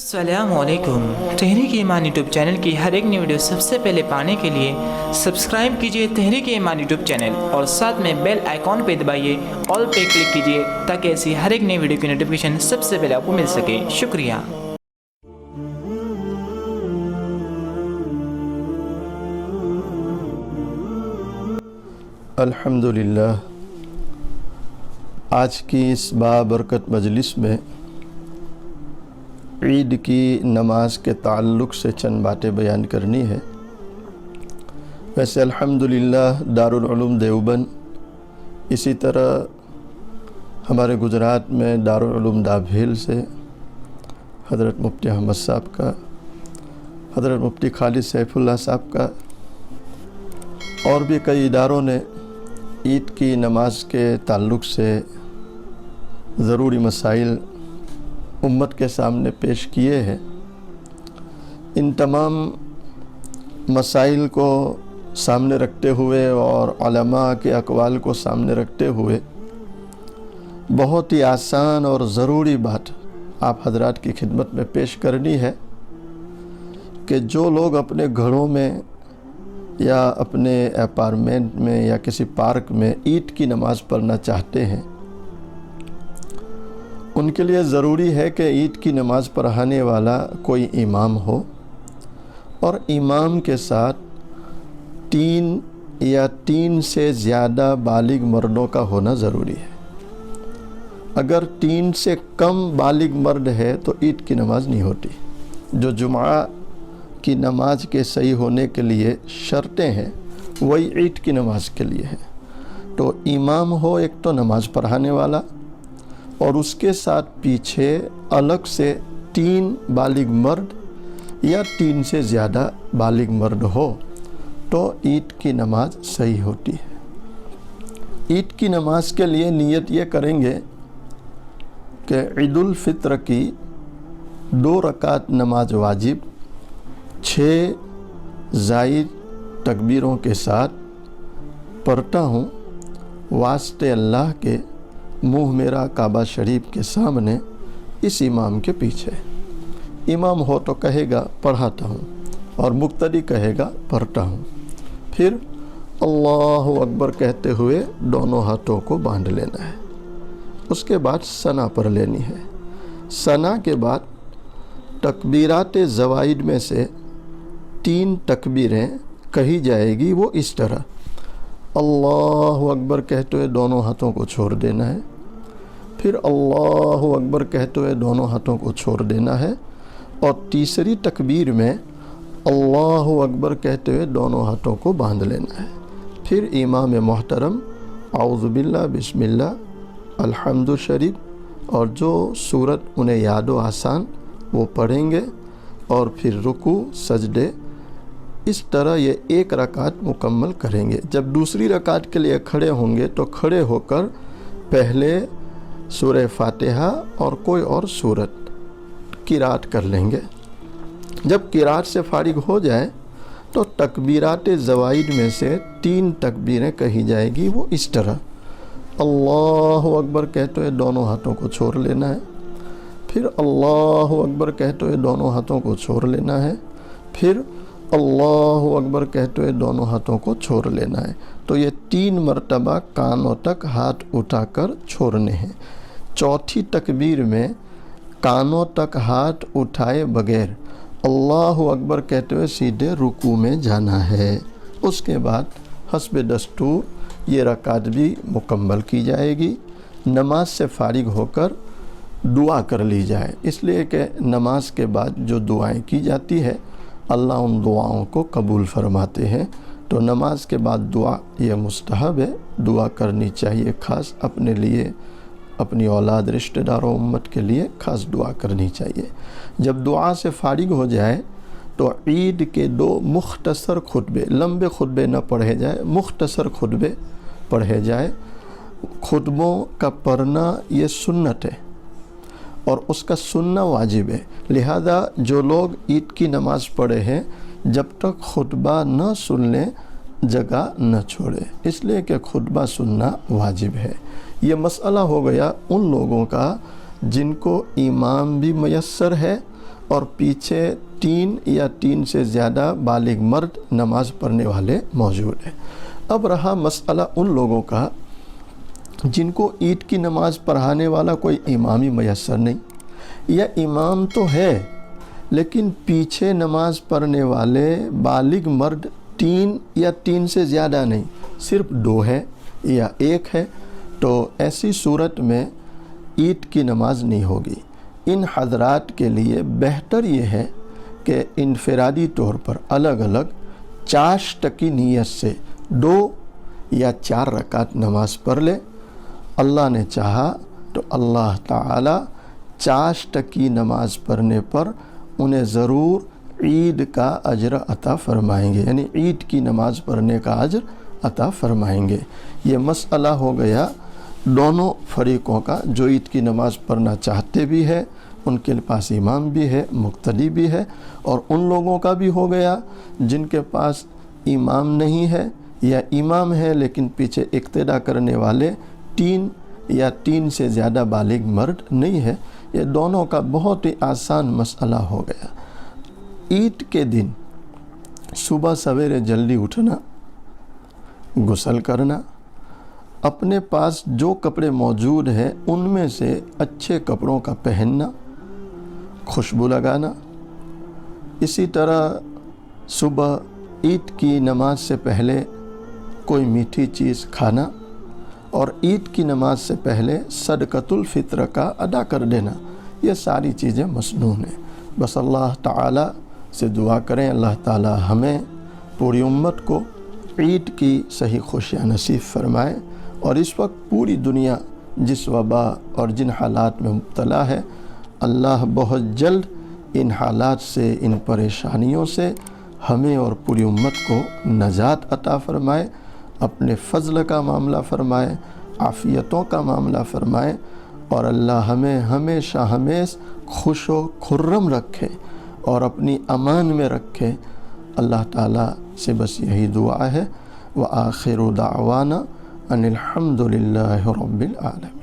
السلام علیکم۔ تحریک ایمان یوٹیوب چینل کی ہر ایک نئی ویڈیو سب سے پہلے پانے کے لیے سبسکرائب کیجئے تحریک ایمان یوٹیوب چینل اور ساتھ میں بیل آئیکن پہ دبائیے، آل پہ کلک کیجئے تاکہ ایسی ہر ایک نئی ویڈیو کی نوٹیفیکیشن سب سے پہلے آپ کو مل سکے۔ شکریہ۔ الحمدللہ، آج کی اس بابرکت مجلس میں عید کی نماز کے تعلق سے چند باتیں بیان کرنی ہے۔ ویسے الحمدللہ دارالعلوم دیوبند، اسی طرح ہمارے گجرات میں دارالعلوم دابھیل سے حضرت مفتی احمد صاحب کا، حضرت مفتی خالد سیف اللہ صاحب کا، اور بھی کئی اداروں نے عید کی نماز کے تعلق سے ضروری مسائل امت کے سامنے پیش کیے ہیں۔ ان تمام مسائل کو سامنے رکھتے ہوئے اور علماء کے اقوال کو سامنے رکھتے ہوئے بہت ہی آسان اور ضروری بات آپ حضرات کی خدمت میں پیش کرنی ہے کہ جو لوگ اپنے گھروں میں یا اپنے اپارٹمنٹ میں یا کسی پارک میں عید کی نماز پڑھنا چاہتے ہیں، ان کے لیے ضروری ہے کہ عید کی نماز پڑھانے والا کوئی امام ہو، اور امام کے ساتھ 3 یا 3 سے زیادہ بالغ مردوں کا ہونا ضروری ہے۔ اگر 3 سے کم بالغ مرد ہے تو عید کی نماز نہیں ہوتی۔ جو جمعہ کی نماز کے صحیح ہونے کے لیے شرطیں ہیں وہی عید کی نماز کے لیے ہے۔ تو امام ہو ایک تو نماز پڑھانے والا، اور اس کے ساتھ پیچھے الگ سے 3 بالغ مرد یا 3 سے زیادہ بالغ مرد ہو تو عید کی نماز صحیح ہوتی ہے۔ عید کی نماز کے لیے نیت یہ کریں گے کہ عید الفطر کی 2 رکعت نماز واجب 6 زائد تکبیروں کے ساتھ پڑھتا ہوں، واسطے اللہ کے، منہ میرا کعبہ شریف کے سامنے، اس امام کے پیچھے۔ امام ہو تو کہے گا پڑھاتا ہوں، اور مقتدی کہے گا پڑھتا ہوں۔ پھر اللہ اکبر کہتے ہوئے دونوں ہاتھوں کو باندھ لینا ہے۔ اس کے بعد ثنا پڑھ لینی ہے۔ ثنا کے بعد تکبیرات زوائد میں سے 3 تکبیریں کہی جائے گی، وہ اس طرح: اللہ اکبر کہتے ہوئے دونوں ہاتھوں کو چھوڑ دینا ہے، پھر اللہ اکبر کہتے ہوئے دونوں ہاتھوں کو چھوڑ دینا ہے، اور تیسری تکبیر میں اللہ اکبر کہتے ہوئے دونوں ہاتھوں کو باندھ لینا ہے۔ پھر امام محترم اعوذ باللہ، بسم اللہ، الحمد شریف اور جو سورت انہیں یاد و آسان وہ پڑھیں گے، اور پھر رکوع، سجدے، اس طرح یہ 1 رکعت مکمل کریں گے۔ جب دوسری رکعت کے لیے کھڑے ہوں گے تو کھڑے ہو کر پہلے سورہ فاتحہ اور کوئی اور سورت قرات کر لیں گے۔ جب قرات سے فارغ ہو جائے تو تکبیرات زوائد میں سے 3 تکبیریں کہی جائے گی، وہ اس طرح: اللہ اکبر کہتے ہوئے دونوں ہاتھوں کو چھوڑ لینا ہے، پھر اللہ اکبر کہتے ہوئے دونوں ہاتھوں کو چھوڑ لینا ہے، پھر اللہ اکبر کہتے ہوئے دونوں ہاتھوں کو چھوڑ لینا ہے۔ تو یہ 3 مرتبہ کانوں تک ہاتھ اٹھا کر چھوڑنے ہیں۔ چوتھی تکبیر میں کانوں تک ہاتھ اٹھائے بغیر اللہ اکبر کہتے ہوئے سیدھے رکوع میں جانا ہے۔ اس کے بعد حسب دستور یہ رکعت بھی مکمل کی جائے گی۔ نماز سے فارغ ہو کر دعا کر لی جائے، اس لیے کہ نماز کے بعد جو دعائیں کی جاتی ہے اللہ ان دعاؤں کو قبول فرماتے ہیں۔ تو نماز کے بعد دعا یہ مستحب ہے، دعا کرنی چاہیے، خاص اپنے لیے، اپنی اولاد، رشتہ داروں، امت کے لیے خاص دعا کرنی چاہیے۔ جب دعا سے فارغ ہو جائے تو عید کے 2 مختصر خطبے، لمبے خطبے نہ پڑھے جائے، مختصر خطبے پڑھے جائے۔ خطبوں کا پڑھنا یہ سنت ہے اور اس کا سننا واجب ہے، لہذا جو لوگ عید کی نماز پڑھے ہیں جب تک خطبہ نہ سن لیں جگہ نہ چھوڑے، اس لیے کہ خطبہ سننا واجب ہے۔ یہ مسئلہ ہو گیا ان لوگوں کا جن کو امام بھی میسر ہے اور پیچھے 3 یا 3 سے زیادہ بالغ مرد نماز پڑھنے والے موجود ہیں۔ اب رہا مسئلہ ان لوگوں کا جن کو عید کی نماز پڑھانے والا کوئی امام ہی میسر نہیں، یا امام تو ہے لیکن پیچھے نماز پڑھنے والے بالغ مرد 3 یا 3 سے زیادہ نہیں، صرف 2 ہے یا 1 ہے، تو ایسی صورت میں عید کی نماز نہیں ہوگی۔ ان حضرات کے لیے بہتر یہ ہے کہ انفرادی طور پر الگ الگ چاشت کی نیت سے 2 یا 4 رکعت نماز پڑھ لے۔ اللہ نے چاہا تو اللہ تعالی چاشت کی نماز پڑھنے پر انہیں ضرور عید کا اجر عطا فرمائیں گے، یعنی عید کی نماز پڑھنے کا اجر عطا فرمائیں گے۔ یہ مسئلہ ہو گیا دونوں فریقوں کا، جو عید کی نماز پڑھنا چاہتے بھی ہے، ان کے پاس امام بھی ہے، مقتدی بھی ہے، اور ان لوگوں کا بھی ہو گیا جن کے پاس امام نہیں ہے یا امام ہے لیکن پیچھے اقتدا کرنے والے 3 یا 3 سے زیادہ بالغ مرد نہیں ہے۔ یہ دونوں کا بہت ہی آسان مسئلہ ہو گیا۔ عید کے دن صبح سویرے جلدی اٹھنا، غسل کرنا، اپنے پاس جو کپڑے موجود ہیں ان میں سے اچھے کپڑوں کا پہننا، خوشبو لگانا، اسی طرح صبح عید کی نماز سے پہلے کوئی میٹھی چیز کھانا، اور عید کی نماز سے پہلے صدقۃ الفطر کا ادا کر دینا، یہ ساری چیزیں مسنون ہیں۔ بس اللہ تعالی سے دعا کریں اللہ تعالی ہمیں پوری امت کو عید کی صحیح خوشیاں نصیب فرمائے، اور اس وقت پوری دنیا جس وبا اور جن حالات میں مبتلا ہے، اللہ بہت جلد ان حالات سے، ان پریشانیوں سے ہمیں اور پوری امت کو نجات عطا فرمائے، اپنے فضل کا معاملہ فرمائے، عافیتوں کا معاملہ فرمائے، اور اللہ ہمیں ہمیشہ خوش و خرم رکھے اور اپنی امان میں رکھے۔ اللہ تعالیٰ سے بس یہی دعا ہے۔ وآخر دعوانا ان الحمد للہ رب العالمین۔